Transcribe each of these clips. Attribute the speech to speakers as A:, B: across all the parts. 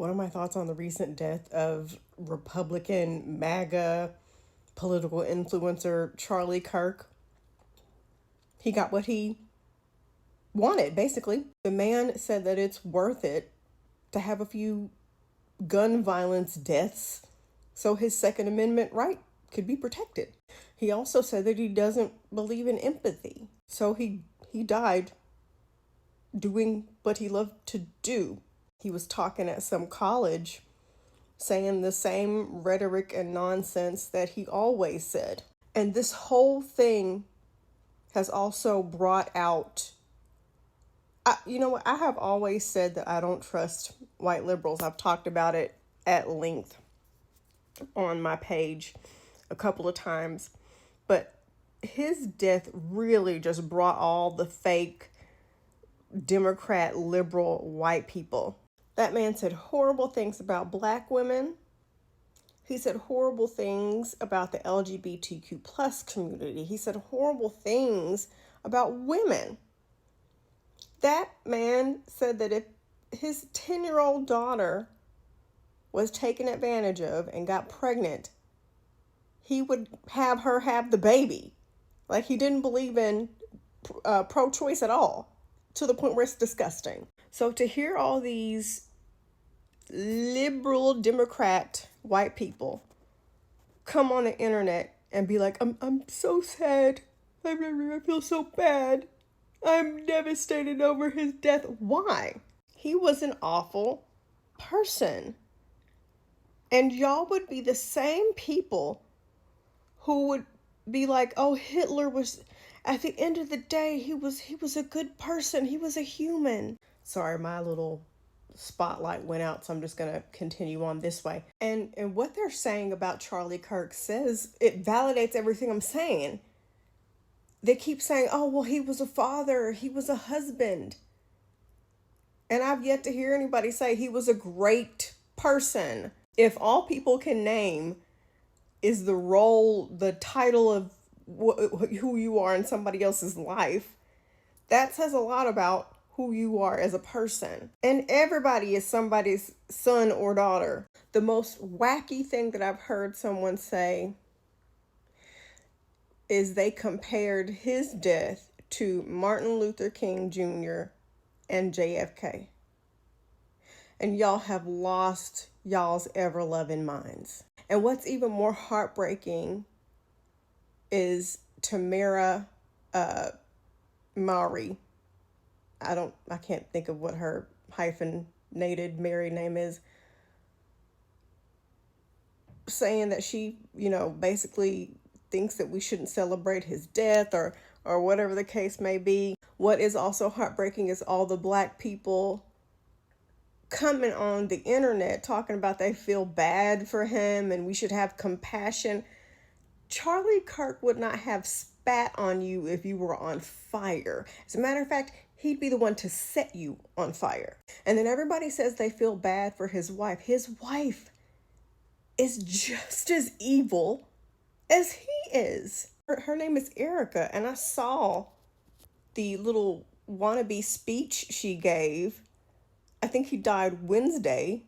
A: What are my thoughts on the recent death of Republican MAGA political influencer Charlie Kirk? He got what he wanted, basically. The man said that it's worth it to have a few gun violence deaths so his Second Amendment right could be protected. He also said that he doesn't believe in empathy. So he died doing what he loved to do. He was talking at some college saying the same rhetoric and nonsense that he always said. And this whole thing has also brought out, you know what, I have always said that I don't trust white liberals. I've talked about it at length on my page a couple of times. But his death really just brought all the fake Democrat liberal white people. That man said horrible things about black women. He said horrible things about the LGBTQ plus community. He said horrible things about women. That man said that if his 10-year-old daughter was taken advantage of and got pregnant, he would have her have the baby. Like, he didn't believe in pro-choice at all, to the point where it's disgusting. So to hear all these liberal Democrat white people come on the internet and be like, I'm so sad. I feel so bad. I'm devastated over his death. Why? He was an awful person. And y'all would be the same people who would be like, oh, Hitler was, at the end of the day, he was a good person. He was a human. Sorry, my little spotlight went out, so I'm just going to continue on this way. And what they're saying about Charlie Kirk says, it validates everything I'm saying. They keep saying, oh, well, he was a father, he was a husband. And I've yet to hear anybody say he was a great person. If all people can name is the role, the title of who you are in somebody else's life, that says a lot about who you are as a person. And everybody is somebody's son or daughter. The most wacky thing that I've heard someone say is they compared his death to Martin Luther King Jr. and JFK. And y'all have lost y'all's ever-loving minds. And what's even more heartbreaking is Tamara Mowry. I can't think of what her hyphenated married name is. Saying that she, basically thinks that we shouldn't celebrate his death or whatever the case may be. What is also heartbreaking is all the black people coming on the internet talking about they feel bad for him and we should have compassion. Charlie Kirk would not have spat on you if you were on fire. As a matter of fact, he'd be the one to set you on fire. And then everybody says they feel bad for his wife. His wife is just as evil as he is. Her name is Erica, and I saw the little wannabe speech she gave. I think he died Wednesday,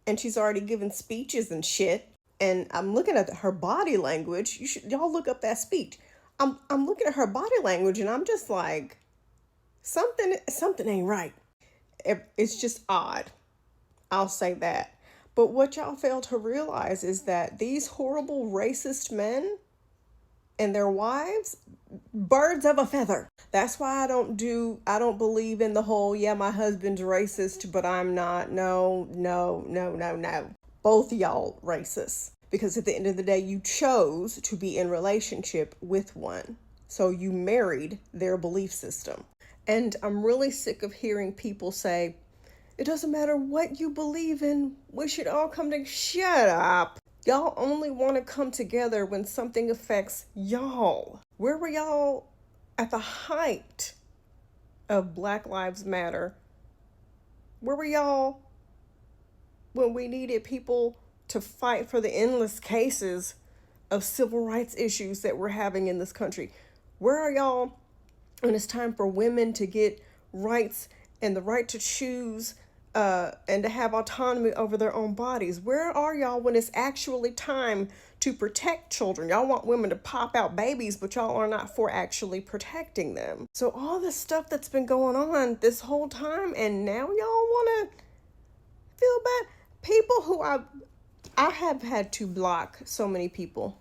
A: and she's already given speeches and shit. And I'm looking at her body language. Y'all look up that speech. I'm looking at her body language, and I'm just like, something ain't right. It's just odd. I'll say that. But what y'all fail to realize is that these horrible racist men and their wives, birds of a feather. That's why I don't believe in the whole, yeah, my husband's racist, but I'm not. No. Both of y'all racist. Because at the end of the day, you chose to be in relationship with one. So you married their belief system. And I'm really sick of hearing people say, it doesn't matter what you believe in, we should all come together. Shut up. Y'all only want to come together when something affects y'all. Where were y'all at the height of Black Lives Matter? Where were y'all when we needed people to fight for the endless cases of civil rights issues that we're having in this country? Where are y'all when it's time for women to get rights and the right to choose and to have autonomy over their own bodies. Where are y'all when it's actually time to protect children? Y'all want women to pop out babies, but y'all are not for actually protecting them. So all this stuff that's been going on this whole time, and now y'all want to feel bad. People who I have had to block so many people.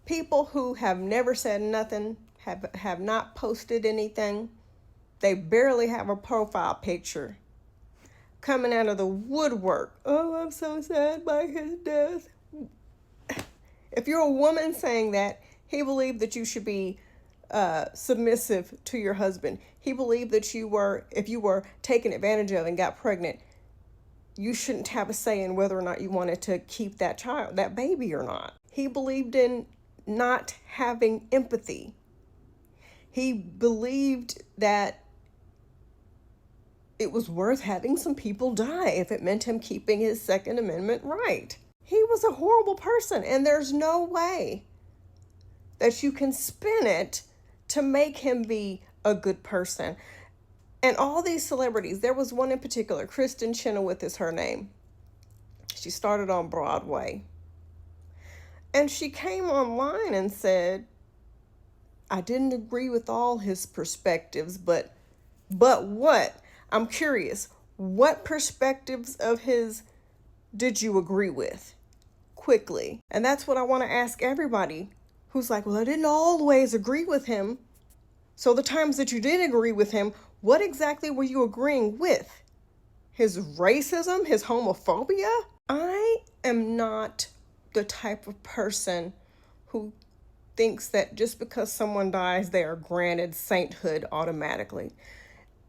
A: People who have never said nothing, have not posted anything. They barely have a profile picture. Coming out of the woodwork. Oh, I'm so sad by his death. If you're a woman saying that, he believed that you should be submissive to your husband. He believed that if you were taken advantage of and got pregnant, you shouldn't have a say in whether or not you wanted to keep that baby or not. He believed in not having empathy. He believed that it was worth having some people die if it meant him keeping his Second Amendment right. He was a horrible person, and there's no way that you can spin it to make him be a good person. And all these celebrities, there was one in particular, Kristen Chenoweth is her name. She started on Broadway. And she came online and said, I didn't agree with all his perspectives, but what? I'm curious, what perspectives of his did you agree with? Quickly. And that's what I want to ask everybody who's like, well, I didn't always agree with him. So the times that you did agree with him, what exactly were you agreeing with? His racism, his homophobia? I am not the type of person who thinks that just because someone dies, they are granted sainthood automatically.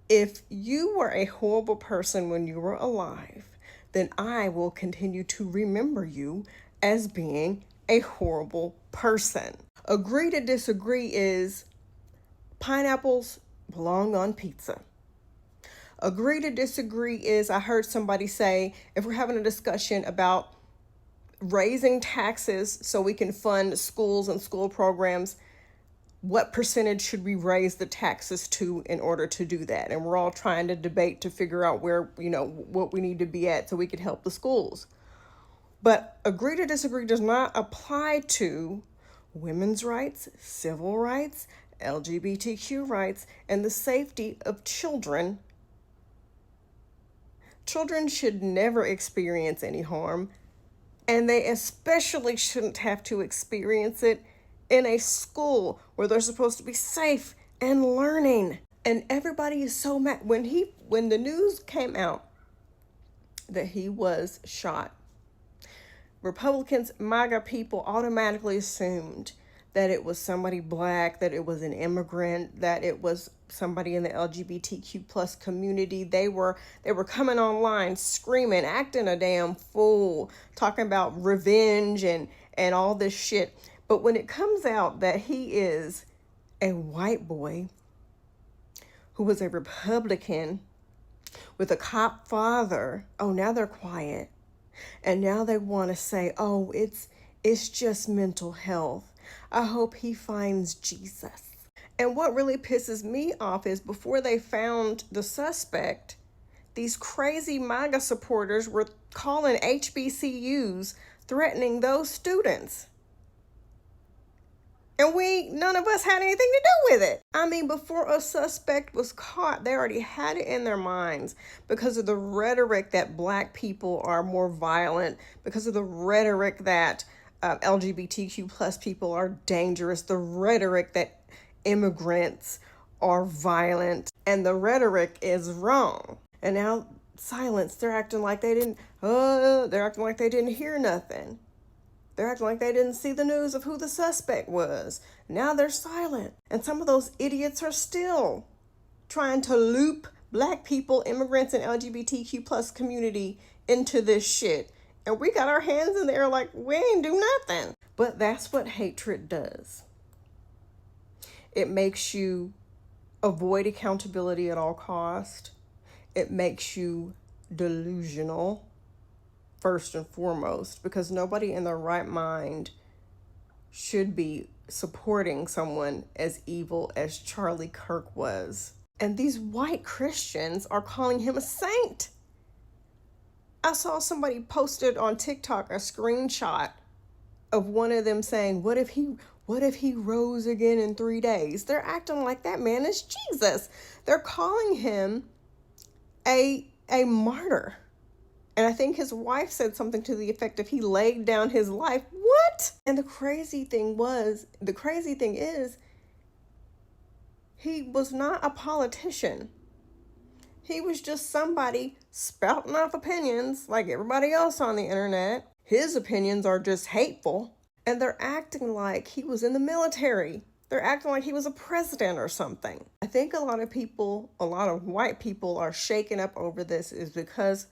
A: If you were a horrible person when you were alive, then I will continue to remember you as being a horrible person. Agree to disagree is pineapples belong on pizza. Agree to disagree is, I heard somebody say, if we're having a discussion about raising taxes so we can fund schools and school programs, what percentage should we raise the taxes to in order to do that? And we're all trying to debate to figure out where, what we need to be at so we could help the schools. But agree to disagree does not apply to women's rights, civil rights, LGBTQ rights, and the safety of children. Children should never experience any harm, and they especially shouldn't have to experience it in a school where they're supposed to be safe and learning. And everybody is so mad. When the news came out that he was shot, Republicans, MAGA people automatically assumed that it was somebody black, that it was an immigrant, that it was somebody in the LGBTQ plus community. They were coming online screaming, acting a damn fool, talking about revenge and all this shit. But when it comes out that he is a white boy who was a Republican with a cop father, oh, now they're quiet. And now they want to say, oh, it's just mental health. I hope he finds Jesus. And what really pisses me off is before they found the suspect, these crazy MAGA supporters were calling HBCUs, threatening those students. And none of us had anything to do with it. I mean, before a suspect was caught, they already had it in their minds because of the rhetoric that black people are more violent, because of the rhetoric that LGBTQ plus people are dangerous, the rhetoric that immigrants are violent, and the rhetoric is wrong. And now silence, they're acting like they didn't hear nothing. They're acting like they didn't see the news of who the suspect was. Now they're silent. And some of those idiots are still trying to loop black people, immigrants, and LGBTQ plus community into this shit. And we got our hands in there like we ain't do nothing. But that's what hatred does. It makes you avoid accountability at all cost. It makes you delusional. First and foremost, because nobody in their right mind should be supporting someone as evil as Charlie Kirk was. And these white Christians are calling him a saint. I saw somebody posted on TikTok a screenshot of one of them saying, what if he rose again in 3 days? They're acting like that man is Jesus. They're calling him a martyr. And I think his wife said something to the effect of he laid down his life. What? And the crazy thing is, he was not a politician. He was just somebody spouting off opinions like everybody else on the internet. His opinions are just hateful. And they're acting like he was in the military. They're acting like he was a president or something. I think a lot of white people are shaken up over this is because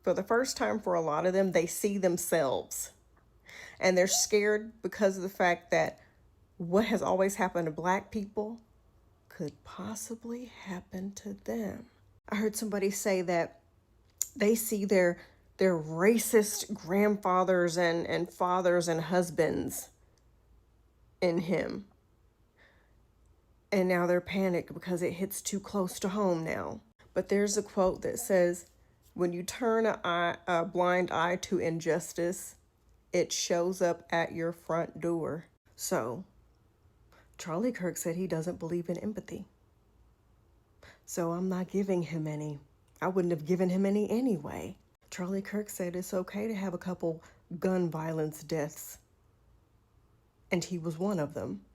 A: for the first time for a lot of them, they see themselves. And they're scared because of the fact that what has always happened to black people could possibly happen to them. I heard somebody say that they see their racist grandfathers and fathers and husbands in him. And now they're panicked because it hits too close to home now. But there's a quote that says, when you turn a blind eye to injustice, it shows up at your front door. So, Charlie Kirk said he doesn't believe in empathy. So I'm not giving him any. I wouldn't have given him any anyway. Charlie Kirk said it's okay to have a couple gun violence deaths. And he was one of them.